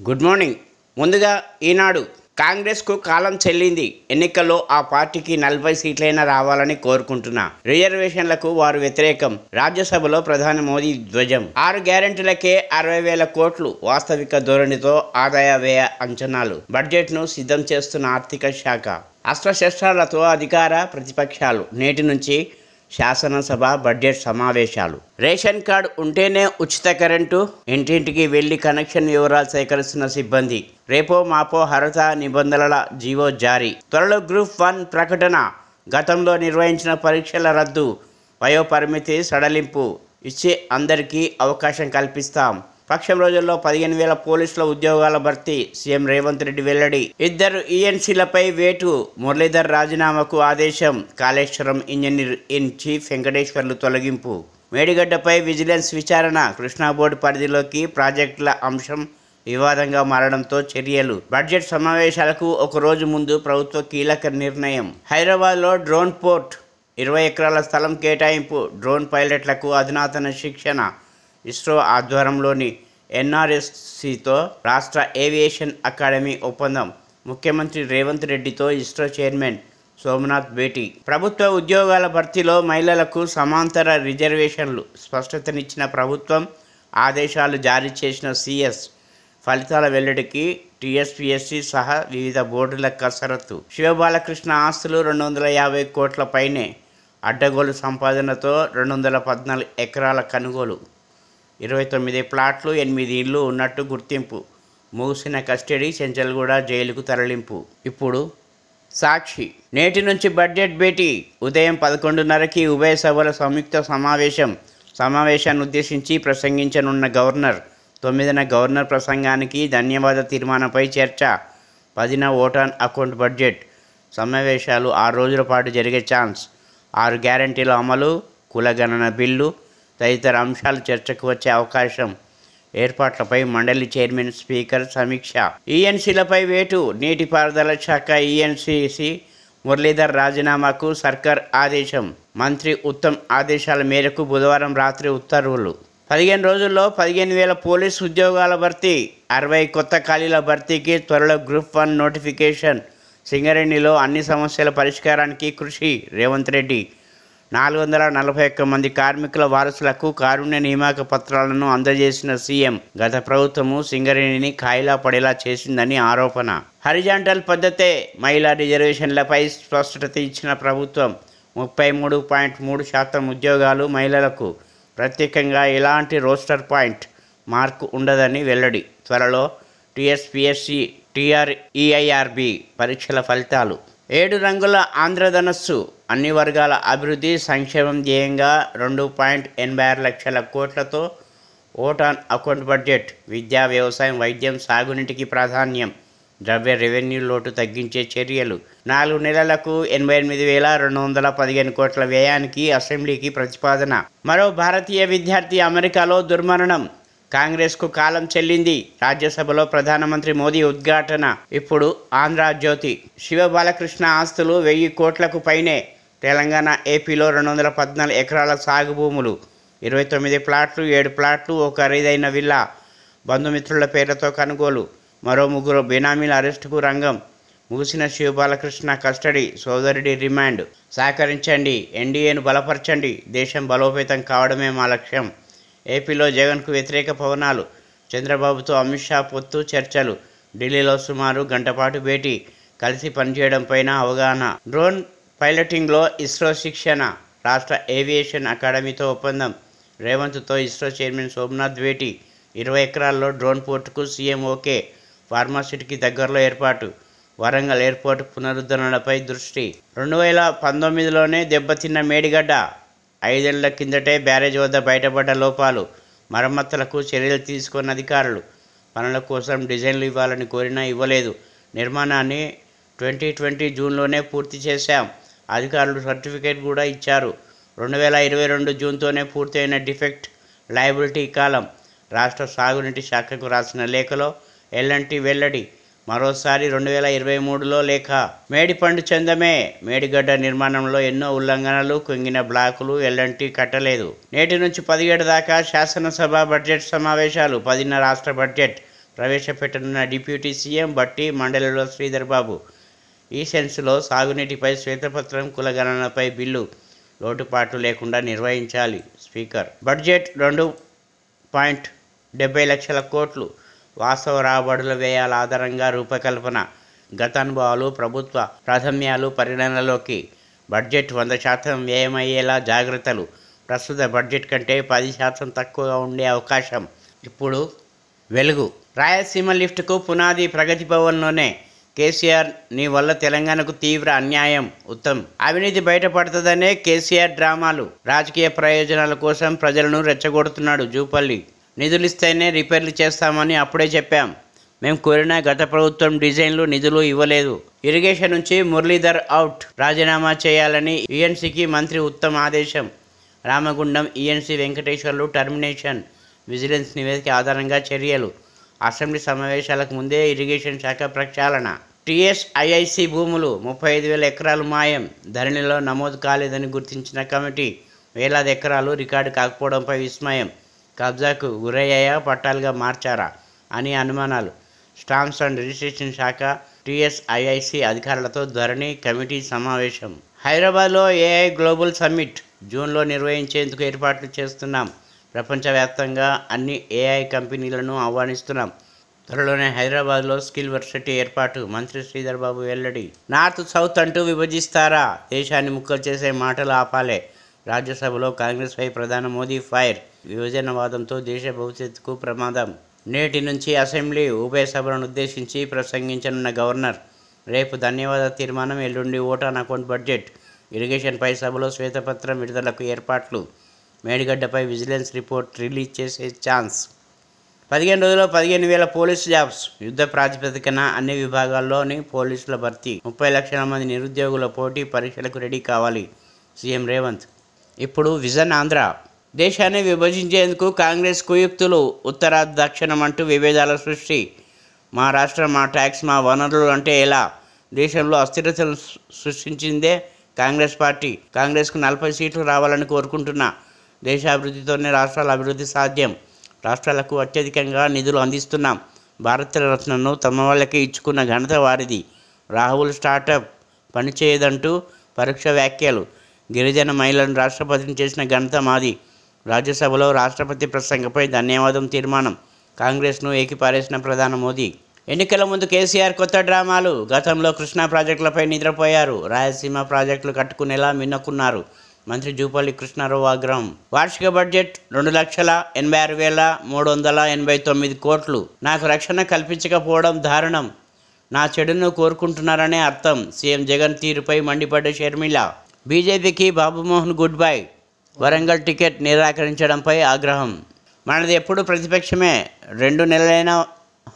Good morning. ముందుగా ఈనాడు కాంగ్రెస్కు కాలం చెల్లింది. ఎన్నికల్లో ఆ పార్టీకి 40 సీట్లైనా రావాలని కోరుకుంటున్నా. రిజర్వేషన్లకు వారు వ్యతిరేకం. రాజ్యసభలో ప్రధాని మోదీ ధ్వజం. 6 గ్యారెంటీలకే 60,000 కోట్లు. వాస్తవిక ధోరణితో ఆదాయ వ్యయ అంచనాలు. బడ్జెట్ను సిద్ధం చేస్తున్న ఆర్థిక శాఖ. అస్త్రశస్త్రాలతో అధికార ప్రతిపక్షాలు. నేటి నుంచి శాసనసభ బడ్జెట్ సమావేశాలు. రేషన్ కార్డు ఉంటేనే ఉచిత కరెంటు. ఇంటింటికి వెళ్లి కనెక్షన్ వివరాలు సేకరిస్తున్న సిబ్బంది. రేపో మాపో హరిత నిబంధనల జీవో జారీ. త్వరలో గ్రూప్ 1 ప్రకటన. గతంలో నిర్వహించిన పరీక్షల రద్దు. వయోపరిమితి సడలింపు ఇచ్చి అందరికీ అవకాశం కల్పిస్తాం. పక్షం రోజుల్లో 15,000 పోలీసుల ఉద్యోగాల భర్తీ. సీఎం రేవంత్ రెడ్డి వెల్లడి. 2 ఈఎన్సీలపై వేటు. మురళీధర్ రాజీనామాకు ఆదేశం. Kaleshwaram engineer in chief Venkateswarlu తొలగింపు. మేడిగడ్డపై విజిలెన్స్ విచారణ. కృష్ణా బోర్డు పరిధిలోకి ప్రాజెక్టుల అంశం వివాదంగా మారడంతో చర్యలు. బడ్జెట్ సమావేశాలకు ఒక రోజు ముందు ప్రభుత్వ కీలక నిర్ణయం. హైదరాబాద్లో డ్రోన్ పోర్ట్. 20 ఎకరాల స్థలం కేటాయింపు. డ్రోన్ పైలట్లకు అధునాతన శిక్షణ. ఇస్రో ఆధ్వర్యంలోని ఎన్ఆర్ఎస్సితో రాష్ట్ర ఏవియేషన్ అకాడమీ ఒప్పందం. ముఖ్యమంత్రి రేవంత్ రెడ్డితో ఇస్రో చైర్మన్ సోమనాథ్ భేటీ. ప్రభుత్వ ఉద్యోగాల భర్తీలో మహిళలకు సమాంతర రిజర్వేషన్లు. స్పష్టతనిచ్చిన ప్రభుత్వం. ఆదేశాలు జారీ చేసిన సీఎస్. ఫలితాల వెల్లడికి టీఎస్పీఎస్సీ సహా వివిధ బోర్డుల కసరత్తు. శివబాలకృష్ణ ఆస్తులు 250 కోట్ల పైనే. అడ్డగోలు సంపాదనతో 214 ఎకరాల కొనుగోలు. 29 ప్లాట్లు, 8 ఇళ్లు ఉన్నట్టు గుర్తింపు. ముగిసిన కస్టడీ. చెంచల్గూడ జైలుకు తరలింపు. ఇప్పుడు సాక్షి. నేటి నుంచి బడ్జెట్ భేటీ. ఉదయం 11:30కి ఉభయ సభల సంయుక్త సమావేశాన్ని ఉద్దేశించి ప్రసంగించనున్న గవర్నర్. 9న గవర్నర్ ప్రసంగానికి ధన్యవాద తీర్మానంపై చర్చ. 10న ఓట్ ఆన్ అకౌంట్ బడ్జెట్. సమావేశాలు 6 రోజుల పాటు జరిగే ఛాన్స్. 6 గ్యారెంటీల అమలు, కులగణన బిల్లు తదితర అంశాలు చర్చకు వచ్చే అవకాశం. ఏర్పాట్లపై మండలి చైర్మన్, స్పీకర్ సమీక్ష. ఈఎన్సీలపై వేటు. నీటిపారుదల శాఖ ఈఎన్సీసీ మురళీధర్ రాజీనామాకు సర్కార్ ఆదేశం. మంత్రి ఉత్తమ్ ఆదేశాల మేరకు బుధవారం రాత్రి ఉత్తర్వులు. 15 రోజుల్లో 15,000 పోలీసు ఉద్యోగాల భర్తీ. 60 కొత్త ఖాళీల భర్తీకి త్వరలో గ్రూప్ 1 నోటిఫికేషన్. సింగరేణిలో అన్ని సమస్యల పరిష్కారానికి కృషి. రేవంత్ రెడ్డి. 441 మంది కార్మికుల వారసులకు కారుణ్య నియామక పత్రాలను అందజేసిన సీఎం. గత ప్రభుత్వము సింగరేణిని ఖాళీలా పడేలా చేసిందని ఆరోపణ. హారిజాంటల్ పద్ధతే మహిళా రిజర్వేషన్లపై స్పష్టత ఇచ్చిన ప్రభుత్వం. 33.3% ఉద్యోగాలు మహిళలకు. ప్రత్యేకంగా ఎలాంటి రోస్టర్ పాయింట్ మార్కు ఉండదని వెల్లడి. త్వరలో టీఎస్పీఎస్సీ, టీఆర్ఈఐఆర్బీ పరీక్షల ఫలితాలు. 7 రంగుల ఆంధ్రధనస్సు. అన్ని వర్గాల అభివృద్ధి సంక్షేమం ధ్యేయంగా 2.86 లక్షల కోట్లతో ఓట్ ఆన్ అకౌంట్ బడ్జెట్. విద్య, వ్యవసాయం, వైద్యం, సాగునీటికి ప్రాధాన్యం. ద్రవ్య రెవెన్యూ లోటు తగ్గించే చర్యలు. 4 నెలలకు 88,215 కోట్ల వ్యయానికి అసెంబ్లీకి ప్రతిపాదన. మరో భారతీయ విద్యార్థి అమెరికాలో దుర్మరణం. కాంగ్రెస్కు కాలం చెల్లింది. రాజ్యసభలో ప్రధానమంత్రి మోదీ ఉద్ఘాటన. ఇప్పుడు ఆంధ్రజ్యోతి. శివబాలకృష్ణ ఆస్తులు 1000 కోట్లకు పైనే. తెలంగాణ, ఏపీలో 214 ఎకరాల సాగు భూములు. 29 ప్లాట్లు, 7 ప్లాట్లు, ఒక ఖరీదైన విల్లా. బంధుమిత్రుల పేర్లతో కొనుగోలు. మరో 3 బెనామీల అరెస్టుకు రంగం. ముగిసిన శివబాలకృష్ణ కస్టడీ. సోదరుడి రిమాండ్. సహకరించండి, ఎన్డీఏను బలపరచండి. దేశం బలోపేతం కావడమే మా లక్ష్యం. ఏపీలో జగన్కు వ్యతిరేక పవనాలు. చంద్రబాబుతో అమిత్ షా పొత్తు చర్చలు. ఢిల్లీలో సుమారు గంటపాటు భేటీ. కలిసి పనిచేయడంపైన అవగాహన. డ్రోన్ పైలటింగ్లో ఇస్రో శిక్షణ. రాష్ట్ర ఏవియేషన్ అకాడమీతో ఒప్పందం. రేవంత్తో ఇస్రో చైర్మన్ సోమనాథ్ భేటీ. 20 ఎకరాల్లో డ్రోన్ పోర్టుకు సీఎం ఓకే. ఫార్మాసిటీకి దగ్గరలో ఏర్పాటు. వరంగల్ ఎయిర్పోర్టు పునరుద్ధరణపై దృష్టి. 2019లోనే దెబ్బతిన్న మేడిగడ్డ. 5 ఏళ్ల కిందటే బ్యారేజ్ వద్ద బయటపడ్డ లోపాలు. మరమ్మతులకు చర్యలు తీసుకున్న అధికారులు. పనుల కోసం డిజైన్లు ఇవ్వాలని కోరినా ఇవ్వలేదు. నిర్మాణాన్ని 2020 జూన్లోనే పూర్తి చేశాం. అధికారులు సర్టిఫికేట్ కూడా ఇచ్చారు. 2022 జూన్తోనే పూర్తయిన డిఫెక్ట్ లయబిలిటీ కాలం. రాష్ట్ర సాగునీటి శాఖకు రాసిన లేఖలో ఎల్ఎన్టీ వెల్లడి. మరోసారి 2023లో లేఖ. మేడిపండు చందమే. మేడిగడ్డ నిర్మాణంలో ఎన్నో ఉల్లంఘనలు. కుంగిన బ్లాకులు. ఎల్ఎన్టీ కట్టలేదు. నేటి నుంచి 17 దాకా శాసనసభ బడ్జెట్ సమావేశాలు. 10న రాష్ట్ర బడ్జెట్. ప్రవేశపెట్టనున్న డిప్యూటీ సీఎం బట్టి మండలిలో శ్రీధర్ బాబు. ఈ సెన్స్లో సాగునీటిపై శ్వేతపత్రం, కులగణనపై బిల్లు లోటుపాట్లు లేకుండా నిర్వహించాలి స్పీకర్. బడ్జెట్ 2.70 లక్షల కోట్లు. వాస్తవ రాబడుల వ్యయాల ఆధారంగా రూపకల్పన. గత అనుభవాలు, ప్రభుత్వ ప్రాధాన్యాలు పరిగణనలోకి బడ్జెట్ 100% వ్యయమయ్యేలా జాగ్రత్తలు. ప్రస్తుత బడ్జెట్ కంటే 10% తక్కువగా ఉండే అవకాశం. ఇప్పుడు వెలుగు. రాయలసీమ లిఫ్ట్కు పునాది ప్రగతి భవన్లోనే. కేసీఆర్, నీ వల్ల తెలంగాణకు తీవ్ర అన్యాయం. ఉత్తమ్. అవినీతి బయటపడుతుందనే కేసీఆర్ డ్రామాలు. రాజకీయ ప్రయోజనాల కోసం ప్రజలను రెచ్చగొడుతున్నాడు జూపల్లి. నిధులిస్తేనే రిపేర్లు చేస్తామని అప్పుడే చెప్పాం. మేము కోరిన గత ప్రభుత్వం డిజైన్లు, నిధులు ఇవ్వలేదు. ఇరిగేషన్ నుంచి మురళీధర్ అవుట్. రాజీనామా చేయాలని ఈఎన్సీకి మంత్రి ఉత్తమ్ ఆదేశం. Ramagundam ENC Venkateswarlu termination. Vigilance నివేదిక ఆధారంగా చర్యలు. అసెంబ్లీ సమావేశాలకు ముందే ఇరిగేషన్ శాఖ ప్రక్షాళన. టీఎస్ఐఐసి భూములు 35,000 ఎకరాలు మాయం. ధరణిలో నమోదు కాలేదని గుర్తించిన కమిటీ. వేలాది ఎకరాలు రికార్డు కాకపోవడంపై విస్మయం. కబ్జాకు గురయ్యాయా, పట్టాలుగా మార్చారా అని అనుమానాలు. స్టాంప్స్ అండ్ రిజిస్ట్రేషన్ శాఖ, టీఎస్ఐఐసి అధికారులతో ధరణి కమిటీ సమావేశం. హైదరాబాద్లో ఏఐ గ్లోబల్ సమ్మిట్ జూన్లో నిర్వహించేందుకు ఏర్పాట్లు చేస్తున్నాం. ప్రపంచవ్యాప్తంగా అన్ని ఏఐ కంపెనీలను ఆహ్వానిస్తున్నాం. త్వరలోనే హైదరాబాద్లో స్కిల్ వర్సిటీ ఏర్పాటు. మంత్రి శ్రీధర్ బాబు వెల్లడి. నార్త్ సౌత్ అంటూ విభజిస్తారా? దేశాన్ని ముక్కలు చేసే మాటలు ఆపాలే. రాజ్యసభలో కాంగ్రెస్పై ప్రధాని మోదీ ఫైర్. విభజనవాదంతో దేశ భవిష్యత్తుకు ప్రమాదం. నేటి నుంచి అసెంబ్లీ ఉభయ సభలను ఉద్దేశించి ప్రసంగించనున్న గవర్నర్. రేపు ధన్యవాద తీర్మానం, ఎల్లుండి ఓట్ ఆన్ అకౌంట్ బడ్జెట్. ఇరిగేషన్పై సభలో శ్వేతపత్రం విడుదలకు ఏర్పాట్లు. మేడిగడ్డపై విజిలెన్స్ రిపోర్ట్ రిలీజ్ చేసే ఛాన్స్. 15 రోజుల్లో 15,000 పోలీసు జాబ్స్. యుద్ధ ప్రాతిపదికన అన్ని విభాగాల్లోని పోలీసుల భర్తీ. 30 లక్షల మంది నిరుద్యోగుల పోటీ పరీక్షలకు రెడీ కావాలి. సీఎం రేవంత్. ఇప్పుడు విజన్ ఆంధ్ర. దేశాన్ని విభజించేందుకు కాంగ్రెస్ కుయుక్తులు. ఉత్తర దక్షిణం అంటూ విభేదాల సృష్టి. మా రాష్ట్రం, మా ట్యాక్స్, మా వనరులు అంటే ఎలా? దేశంలో అస్థిరతను సృష్టించిందే కాంగ్రెస్ పార్టీ. కాంగ్రెస్కు 40 సీట్లు రావాలని కోరుకుంటున్నా. దేశాభివృద్ధితోనే రాష్ట్రాల అభివృద్ధి సాధ్యం. రాష్ట్రాలకు అత్యధికంగా నిధులు అందిస్తున్నాం. భారతరత్నను తమ వాళ్ళకి ఇచ్చుకున్న ఘనత వారిది. రాహుల్ స్టార్టప్ పనిచేయదంటూ పరోక్ష వ్యాఖ్యలు. గిరిజన మహిళలను రాష్ట్రపతిని చేసిన ఘనత మాది. రాజ్యసభలో రాష్ట్రపతి ప్రసంగంపై ధన్యవాదం తీర్మానం. కాంగ్రెస్ను ఏకిపారేసిన ప్రధాని మోదీ. ఎన్నికల ముందు కేసీఆర్ కొత్త డ్రామాలు. గతంలో కృష్ణా ప్రాజెక్టులపై నిద్రపోయారు. రాయలసీమ ప్రాజెక్టులు కట్టుకునేలా మిన్నకున్నారు. మంత్రి జూపల్లి కృష్ణారావు ఆగ్రహం. వార్షిక బడ్జెట్ 2,86,389 కోట్లు. నాకు రక్షణ కల్పించకపోవడం దారుణం. నా చెడును కోరుకుంటున్నారనే అర్థం. సీఎం జగన్ తీరుపై మండిపడ్డ షర్మిల. బీజేపీకి Babu Mohan good bye. Warangal ticket నిరాకరించడంపై ఆగ్రహం. మనది ఎప్పుడు ప్రతిపక్షమే. 2 నెలలైన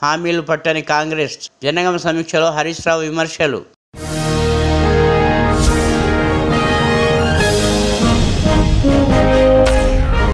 హామీలు పట్టని కాంగ్రెస్. జనగం సమీక్షలో హరీష్ రావు విమర్శలు.